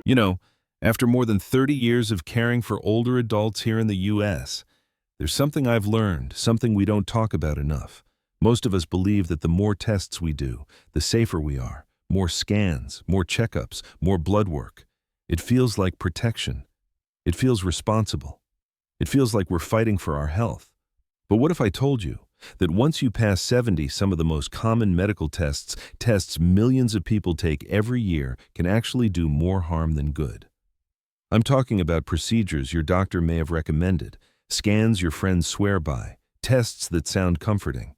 You know, after more than 30 years of caring for older adults here in the U.S., there's something I've learned, something we don't talk about enough. Most of us believe that the more tests we do, the safer we are. More scans, more checkups, more blood work. It feels like protection. It feels responsible. It feels like we're fighting for our health. But what if I told you that once you pass 70, some of the most common medical tests millions of people take every year, can actually do more harm than good? I'm talking about procedures your doctor may have recommended, scans your friends swear by, tests that sound comforting,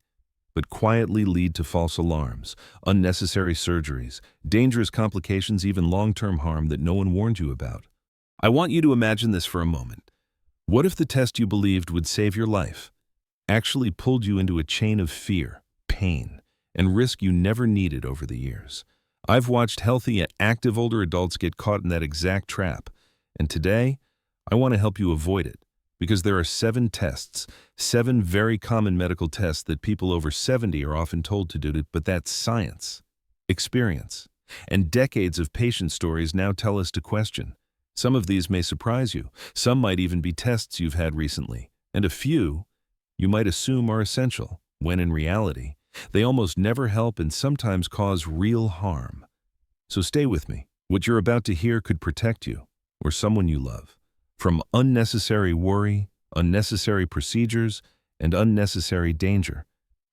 but quietly lead to false alarms, unnecessary surgeries, dangerous complications, even long-term harm that no one warned you about. I want you to imagine this for a moment. What if the test you believed would save your life actually pulled you into a chain of fear, pain, and risk you never needed over the years? I've watched healthy, active older adults get caught in that exact trap, and today, I want to help you avoid it, because there are 7 tests, 7 very common medical tests that people over 70 are often told to do, but that's science, experience, and decades of patient stories now tell us to question. Some of these may surprise you. Some might even be tests you've had recently, and a few you might assume are essential, when in reality, they almost never help and sometimes cause real harm. So stay with me. What you're about to hear could protect you, or someone you love, from unnecessary worry, unnecessary procedures, and unnecessary danger.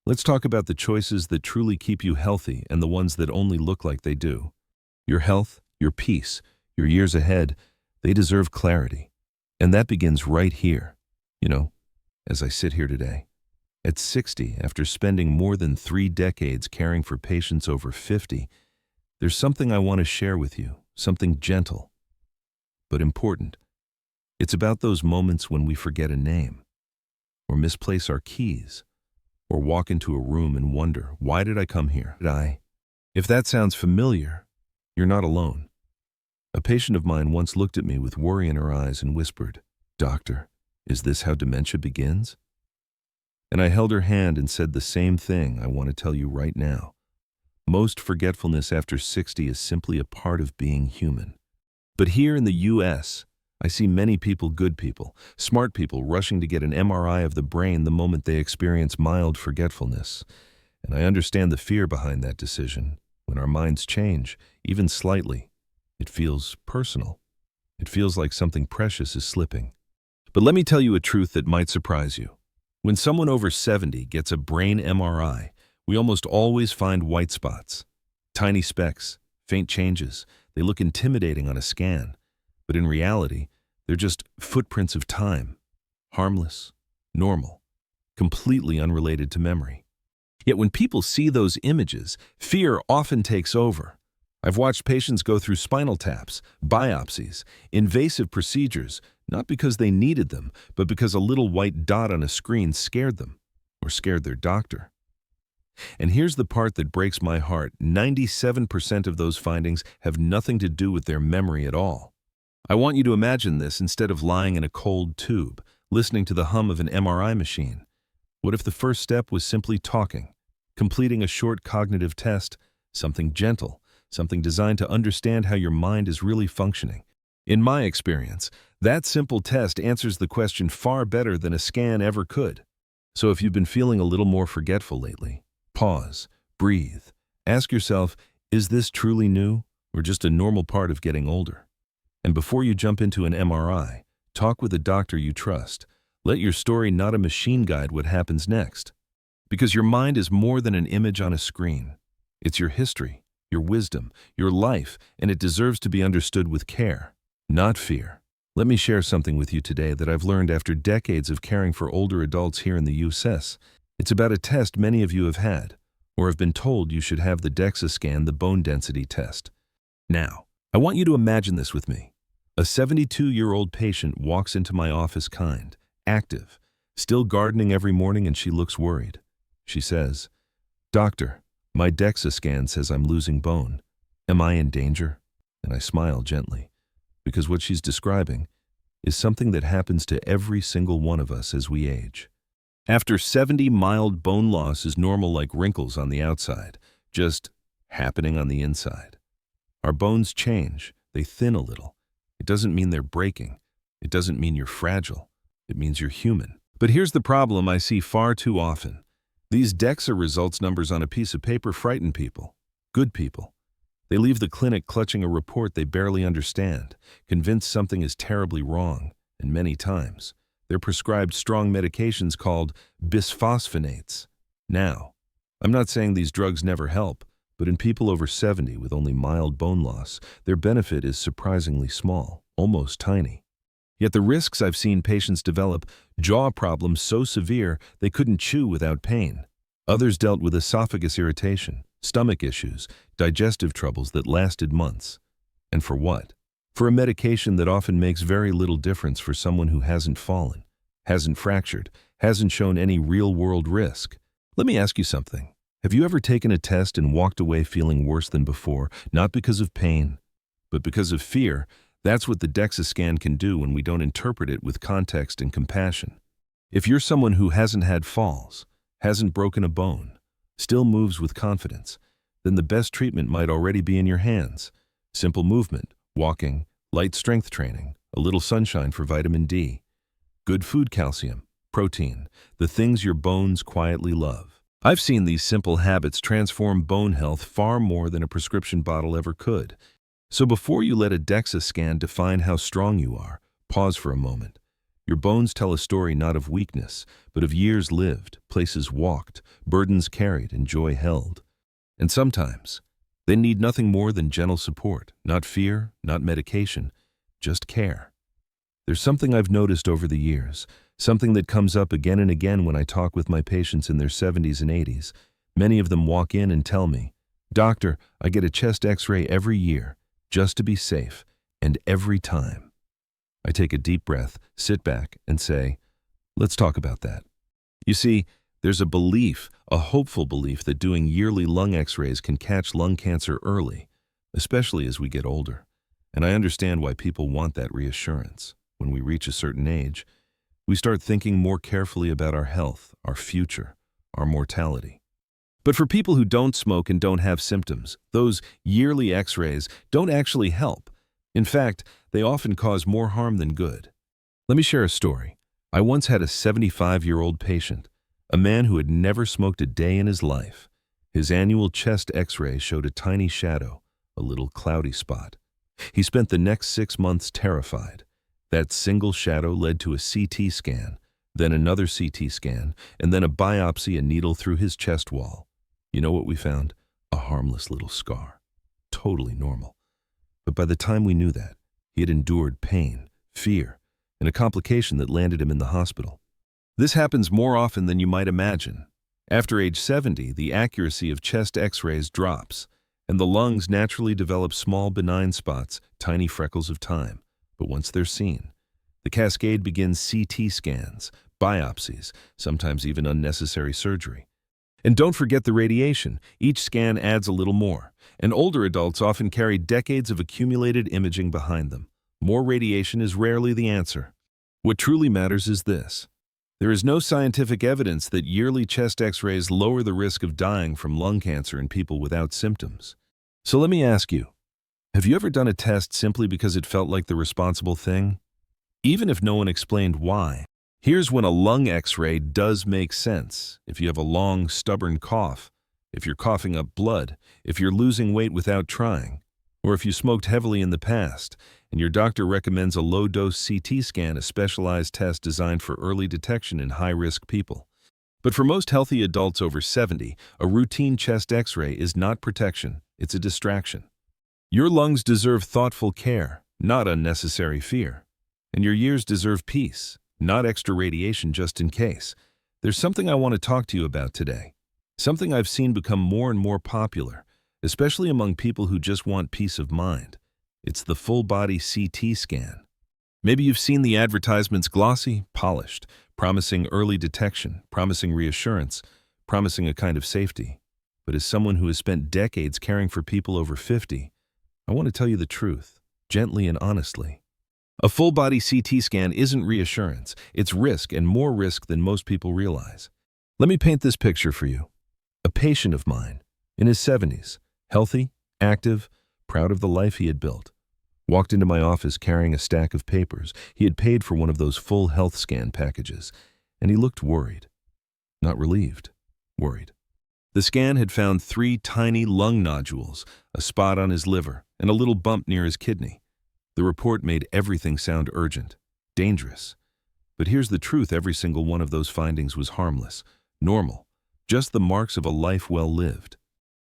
Let's talk about the choices that truly keep you healthy and the ones that only look like they do. Your health, your peace, your years ahead, they deserve clarity. And that begins right here. As I sit here today, at 60, after spending more than 3 decades caring for patients over 50, there's something I want to share with you, something gentle, but important. It's about those moments when we forget a name, or misplace our keys, or walk into a room and wonder, why did I come here? If that sounds familiar, you're not alone. A patient of mine once looked at me with worry in her eyes and whispered, "Doctor, is this how dementia begins?" And I held her hand and said the same thing I want to tell you right now. Most forgetfulness after 60 is simply a part of being human. But here in the U.S., I see many people, good people, smart people, rushing to get an MRI of the brain the moment they experience mild forgetfulness. And I understand the fear behind that decision. When our minds change, even slightly, it feels personal. It feels like something precious is slipping. But let me tell you a truth that might surprise you. When someone over 70 gets a brain MRI, we almost always find white spots, tiny specks, faint changes. They look intimidating on a scan, but in reality, they're just footprints of time, harmless, normal, completely unrelated to memory. Yet when people see those images, fear often takes over. I've watched patients go through spinal taps, biopsies, invasive procedures, not because they needed them, but because a little white dot on a screen scared them, or scared their doctor. And here's the part that breaks my heart. 97% of those findings have nothing to do with their memory at all. I want you to imagine this instead of lying in a cold tube, listening to the hum of an MRI machine. What if the first step was simply talking, completing a short cognitive test, something gentle, something designed to understand how your mind is really functioning? In my experience, that simple test answers the question far better than a scan ever could. So if you've been feeling a little more forgetful lately, pause, breathe, ask yourself, is this truly new or just a normal part of getting older? And before you jump into an MRI, talk with a doctor you trust. Let your story, not a machine, guide what happens next. Because your mind is more than an image on a screen. It's your history, your wisdom, your life, and it deserves to be understood with care, not fear. Let me share something with you today that I've learned after decades of caring for older adults here in the U.S. It's about a test many of you have had, or have been told you should have, the DEXA scan, the bone density test. Now, I want you to imagine this with me. A 72-year-old patient walks into my office, kind, active, still gardening every morning, and she looks worried. She says, "Doctor, my DEXA scan says I'm losing bone. Am I in danger?" And I smile gently, because what she's describing is something that happens to every single one of us as we age. After 70, mild bone loss is normal, like wrinkles on the outside, just happening on the inside. Our bones change, They thin a little. It doesn't mean they're breaking. It doesn't mean you're fragile. It means you're human. But here's the problem I see far too often. These DEXA results numbers on a piece of paper frighten people. Good people. They leave the clinic clutching a report they barely understand, convinced something is terribly wrong, and many times, they're prescribed strong medications called bisphosphonates. Now, I'm not saying these drugs never help, but in people over 70 with only mild bone loss, their benefit is surprisingly small, almost tiny. Yet the risks I've seen patients develop jaw problems so severe they couldn't chew without pain. Others dealt with esophagus irritation, stomach issues, digestive troubles that lasted months. And for what? For a medication that often makes very little difference for someone who hasn't fallen, hasn't fractured, hasn't shown any real-world risk. Let me ask you something. Have you ever taken a test and walked away feeling worse than before, not because of pain, but because of fear? That's what the DEXA scan can do when we don't interpret it with context and compassion. If you're someone who hasn't had falls, hasn't broken a bone, still moves with confidence, then the best treatment might already be in your hands. Simple movement, walking, light strength training, a little sunshine for vitamin D, good food, calcium, protein, the things your bones quietly love. I've seen these simple habits transform bone health far more than a prescription bottle ever could. So before you let a DEXA scan define how strong you are, pause for a moment. Your bones tell a story not of weakness, but of years lived, places walked, burdens carried, and joy held. And sometimes, they need nothing more than gentle support, not fear, not medication, just care. There's something I've noticed over the years, something that comes up again and again when I talk with my patients in their 70s and 80s. Many of them walk in and tell me, "Doctor, I get a chest x-ray every year, just to be safe, and every time." I take a deep breath, sit back, and say, let's talk about that. You see, there's a belief, a hopeful belief, that doing yearly lung x-rays can catch lung cancer early, especially as we get older. And I understand why people want that reassurance. When we reach a certain age, we start thinking more carefully about our health, our future, our mortality. But for people who don't smoke and don't have symptoms, those yearly x-rays don't actually help. In fact, they often cause more harm than good. Let me share a story. I once had a 75-year-old patient, a man who had never smoked a day in his life. His annual chest x-ray showed a tiny shadow, a little cloudy spot. He spent the next 6 months terrified. That single shadow led to a CT scan, then another CT scan, and then a biopsy, a needle through his chest wall. You know what we found? A harmless little scar. Totally normal. But by the time we knew that, he had endured pain, fear, and a complication that landed him in the hospital. This happens more often than you might imagine. After age 70, the accuracy of chest x-rays drops, and the lungs naturally develop small benign spots, tiny freckles of time. But once they're seen, the cascade begins: CT scans, biopsies, sometimes even unnecessary surgery. And don't forget the radiation. Each scan adds a little more, and older adults often carry decades of accumulated imaging behind them. More radiation is rarely the answer. What truly matters is this. There is no scientific evidence that yearly chest x-rays lower the risk of dying from lung cancer in people without symptoms. So let me ask you, have you ever done a test simply because it felt like the responsible thing? Even if no one explained why. Here's when a lung x-ray does make sense. If you have a long, stubborn cough, if you're coughing up blood, if you're losing weight without trying, or if you smoked heavily in the past, and your doctor recommends a low-dose CT scan, a specialized test designed for early detection in high-risk people. But for most healthy adults over 70, a routine chest x-ray is not protection, it's a distraction. Your lungs deserve thoughtful care, not unnecessary fear. And your ears deserve peace, not extra radiation just in case. There's something I want to talk to you about today. Something I've seen become more and more popular, especially among people who just want peace of mind. It's the full-body CT scan. Maybe you've seen the advertisements: glossy, polished, promising early detection, promising reassurance, promising a kind of safety. But as someone who has spent decades caring for people over 50, I want to tell you the truth, gently and honestly. A full-body CT scan isn't reassurance. It's risk, and more risk than most people realize. Let me paint this picture for you. A patient of mine, in his 70s, healthy, active, proud of the life he had built. Walked into my office carrying a stack of papers. He had paid for one of those full health scan packages, and he looked worried. Not relieved, worried. The scan had found 3 tiny lung nodules, a spot on his liver, and a little bump near his kidney. The report made everything sound urgent, dangerous. But here's the truth: every single one of those findings was harmless, normal, just the marks of a life well lived.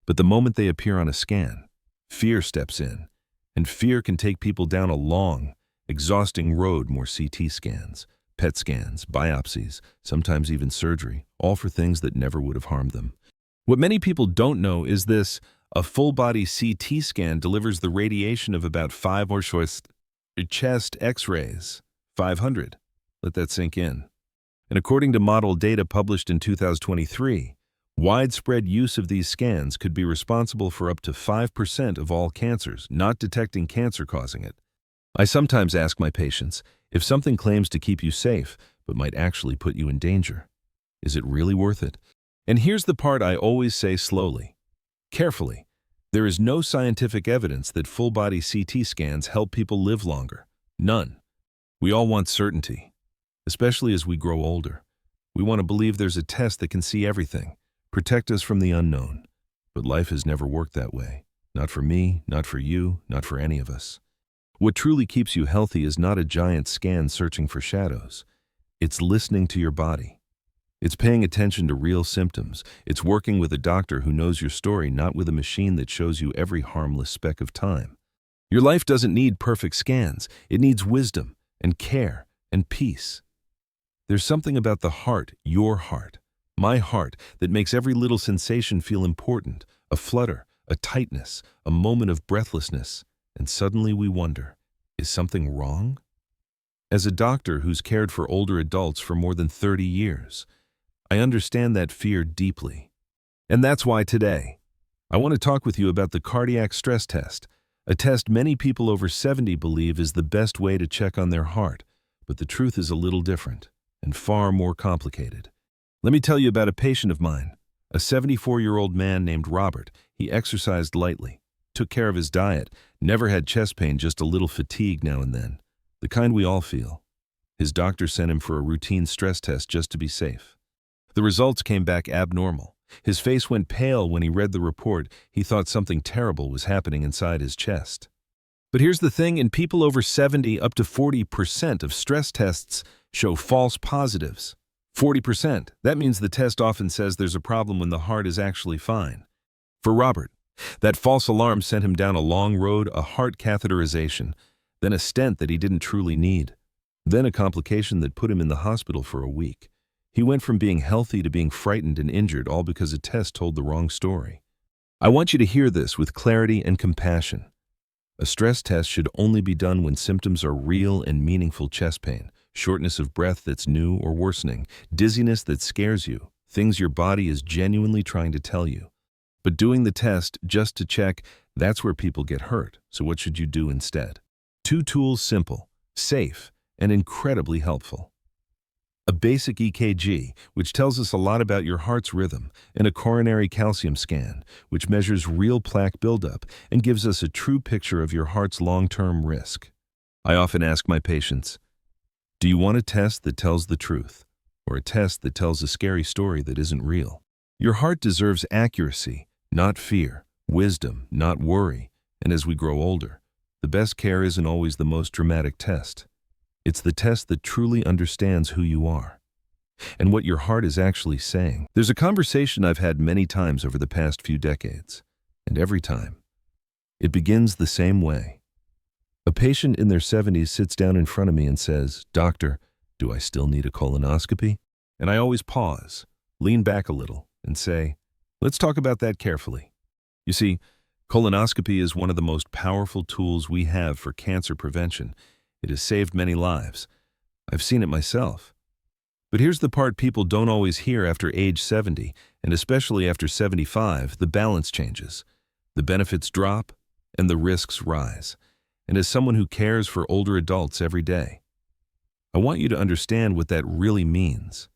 But the moment they appear on a scan, fear steps in, and fear can take people down a long, exhausting road. More CT scans, PET scans, biopsies, sometimes even surgery, all for things that never would have harmed them. What many people don't know is this: a full-body CT scan delivers the radiation of about 5 or so chest X-rays, 500. Let that sink in. And according to model data published in 2023, widespread use of these scans could be responsible for up to 5% of all cancers, not detecting cancer causing it. I sometimes ask my patients, if something claims to keep you safe but might actually put you in danger, is it really worth it? And here's the part I always say slowly, carefully. There is no scientific evidence that full-body CT scans help people live longer. None. We all want certainty, especially as we grow older. We want to believe there's a test that can see everything, protect us from the unknown. But life has never worked that way. Not for me, not for you, not for any of us. What truly keeps you healthy is not a giant scan searching for shadows. It's listening to your body. It's paying attention to real symptoms. It's working with a doctor who knows your story, not with a machine that shows you every harmless speck of time. Your life doesn't need perfect scans. It needs wisdom and care and peace. There's something about the heart, your heart, my heart, that makes every little sensation feel important. A flutter, a tightness, a moment of breathlessness. And suddenly we wonder, is something wrong? As a doctor who's cared for older adults for more than 30 years, I understand that fear deeply. And that's why today, I want to talk with you about the cardiac stress test, a test many people over 70 believe is the best way to check on their heart. But the truth is a little different and far more complicated. Let me tell you about a patient of mine, a 74-year-old man named Robert. He exercised lightly, took care of his diet, never had chest pain, just a little fatigue now and then, the kind we all feel. His doctor sent him for a routine stress test just to be safe. The results came back abnormal. His face went pale when he read the report. He thought something terrible was happening inside his chest. But here's the thing: in people over 70, up to 40% of stress tests show false positives. 40%. That means the test often says there's a problem when the heart is actually fine. For Robert, that false alarm sent him down a long road: a heart catheterization, then a stent that he didn't truly need, then a complication that put him in the hospital for a week. He went from being healthy to being frightened and injured, all because a test told the wrong story. I want you to hear this with clarity and compassion. A stress test should only be done when symptoms are real and meaningful: chest pain, shortness of breath that's new or worsening, dizziness that scares you, things your body is genuinely trying to tell you. But doing the test just to check, that's where people get hurt. So what should you do instead? 2 tools: simple, safe, and incredibly helpful. A basic EKG, which tells us a lot about your heart's rhythm, and a coronary calcium scan, which measures real plaque buildup and gives us a true picture of your heart's long-term risk. I often ask my patients, do you want a test that tells the truth, or a test that tells a scary story that isn't real? Your heart deserves accuracy, not fear, wisdom, not worry, and as we grow older, the best care isn't always the most dramatic test. It's the test that truly understands who you are and what your heart is actually saying. There's a conversation I've had many times over the past few decades, and every time, it begins the same way. A patient in their 70s sits down in front of me and says, "Doctor, do I still need a colonoscopy?" And I always pause, lean back a little, and say, let's talk about that carefully. You see, colonoscopy is one of the most powerful tools we have for cancer prevention. It has saved many lives. I've seen it myself. But here's the part people don't always hear: after age 70, and especially after 75, the balance changes. The benefits drop, and the risks rise. And as someone who cares for older adults every day, I want you to understand what that really means.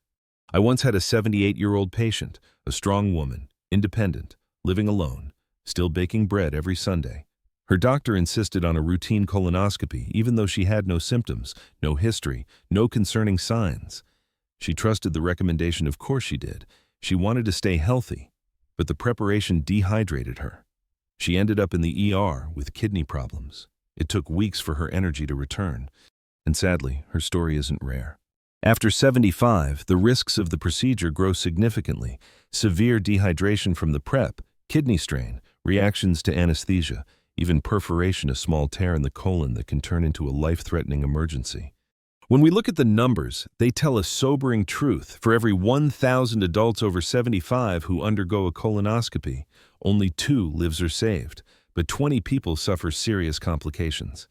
I once had a 78-year-old patient, a strong woman, independent, living alone, still baking bread every Sunday. Her doctor insisted on a routine colonoscopy, even though she had no symptoms, no history, no concerning signs. She trusted the recommendation, of course she did. She wanted to stay healthy, but the preparation dehydrated her. She ended up in the ER with kidney problems. It took weeks for her energy to return, and sadly, her story isn't rare. After 75, the risks of the procedure grow significantly. Severe dehydration from the prep, kidney strain, reactions to anesthesia, even perforation, a small tear in the colon that can turn into a life-threatening emergency. When we look at the numbers, they tell a sobering truth. For every 1,000 adults over 75 who undergo a colonoscopy, only 2 lives are saved, but 20 people suffer serious complications.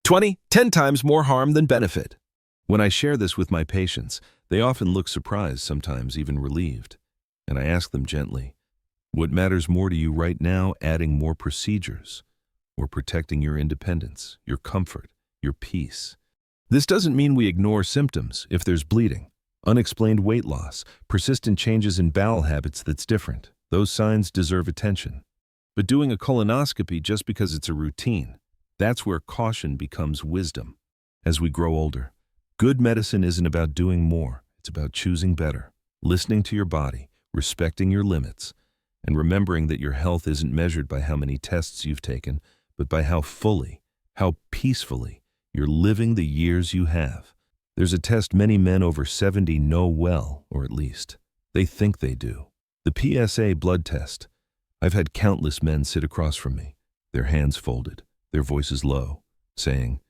10 times more harm than benefit. When I share this with my patients, they often look surprised, sometimes even relieved. And I ask them gently, what matters more to you right now, adding more procedures, or protecting your independence, your comfort, your peace? This doesn't mean we ignore symptoms. If there's bleeding, unexplained weight loss, persistent changes in bowel habits, that's different. Those signs deserve attention. But doing a colonoscopy just because it's a routine, that's where caution becomes wisdom. As we grow older, good medicine isn't about doing more. It's about choosing better, listening to your body, respecting your limits, and remembering that your health isn't measured by how many tests you've taken, but by how fully, how peacefully you're living the years you have. There's a test many men over 70 know well, or at least they think they do. The PSA blood test. I've had countless men sit across from me, their hands folded, their voices low, saying,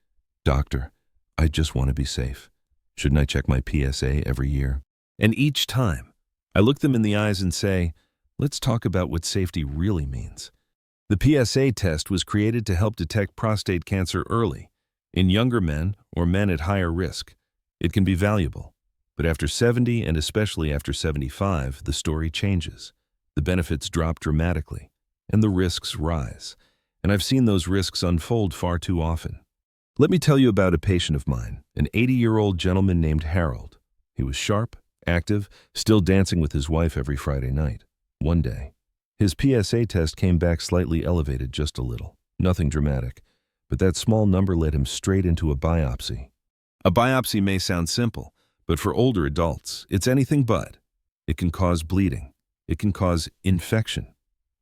"Doctor, I just want to be safe. Shouldn't I check my PSA every year?" And each time, I look them in the eyes and say, let's talk about what safety really means. The PSA test was created to help detect prostate cancer early, in younger men or men at higher risk. It can be valuable. But after 70, and especially after 75, the story changes. The benefits drop dramatically, and the risks rise. And I've seen those risks unfold far too often. Let me tell you about a patient of mine, an 80-year-old gentleman named Harold. He was sharp, active, still dancing with his wife every Friday night. One day, his PSA test came back slightly elevated, just a little. Nothing dramatic, but that small number led him straight into a biopsy. A biopsy may sound simple, but for older adults, it's anything but. It can cause bleeding. It can cause infection.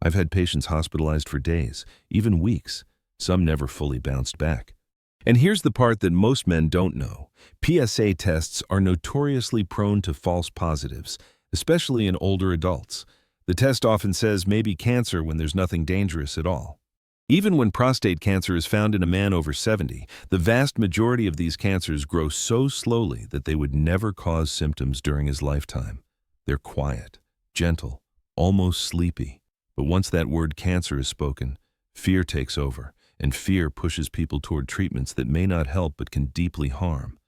I've had patients hospitalized for days, even weeks. Some never fully bounced back. And here's the part that most men don't know. PSA tests are notoriously prone to false positives, especially in older adults. The test often says maybe cancer when there's nothing dangerous at all. Even when prostate cancer is found in a man over 70, the vast majority of these cancers grow so slowly that they would never cause symptoms during his lifetime. They're quiet, gentle, almost sleepy. But once that word cancer is spoken, fear takes over, and fear pushes people toward treatments that may not help but can deeply harm.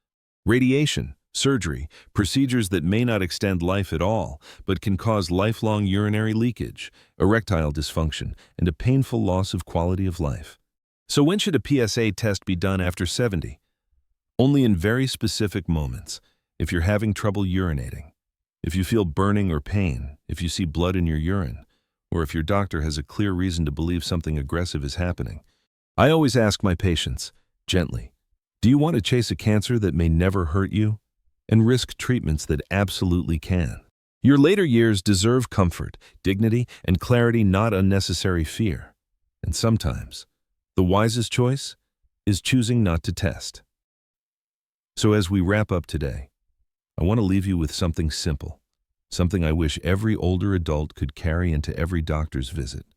Radiation, surgery, procedures that may not extend life at all, but can cause lifelong urinary leakage, erectile dysfunction, and a painful loss of quality of life. So when should a PSA test be done after 70? Only in very specific moments. If you're having trouble urinating, if you feel burning or pain, if you see blood in your urine, or if your doctor has a clear reason to believe something aggressive is happening. I always ask my patients, gently, do you want to chase a cancer that may never hurt you, and risk treatments that absolutely can? Your later years deserve comfort, dignity, and clarity, not unnecessary fear. And sometimes, the wisest choice is choosing not to test. So as we wrap up today, I want to leave you with something simple, something I wish every older adult could carry into every doctor's visit.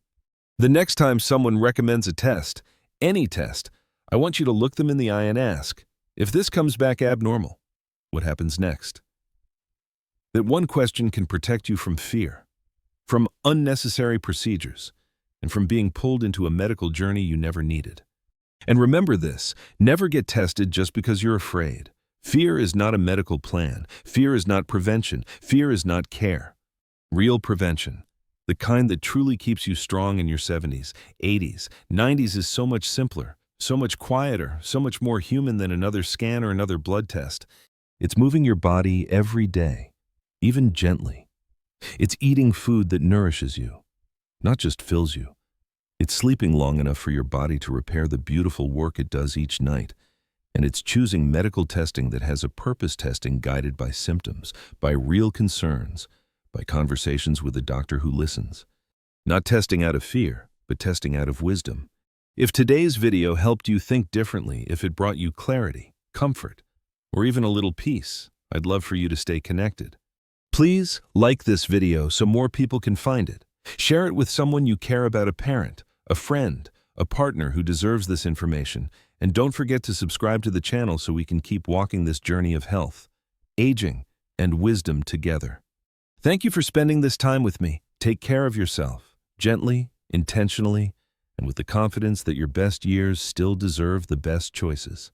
The next time someone recommends a test, any test, I want you to look them in the eye and ask, if this comes back abnormal, what happens next? That one question can protect you from fear, from unnecessary procedures, and from being pulled into a medical journey you never needed. And remember this, never get tested just because you're afraid. Fear is not a medical plan. Fear is not prevention. Fear is not care. Real prevention, the kind that truly keeps you strong in your 70s, 80s, 90s, is so much simpler, so much quieter, so much more human than another scan or another blood test. It's moving your body every day, even gently. It's eating food that nourishes you, not just fills you. It's sleeping long enough for your body to repair the beautiful work it does each night. And it's choosing medical testing that has a purpose, testing guided by symptoms, by real concerns, by conversations with a doctor who listens. Not testing out of fear, but testing out of wisdom. If today's video helped you think differently, if it brought you clarity, comfort, or even a little peace, I'd love for you to stay connected. Please like this video so more people can find it. Share it with someone you care about, a parent, a friend, a partner who deserves this information. And don't forget to subscribe to the channel so we can keep walking this journey of health, aging, and wisdom together. Thank you for spending this time with me. Take care of yourself, gently, intentionally, and with the confidence that your best years still deserve the best choices.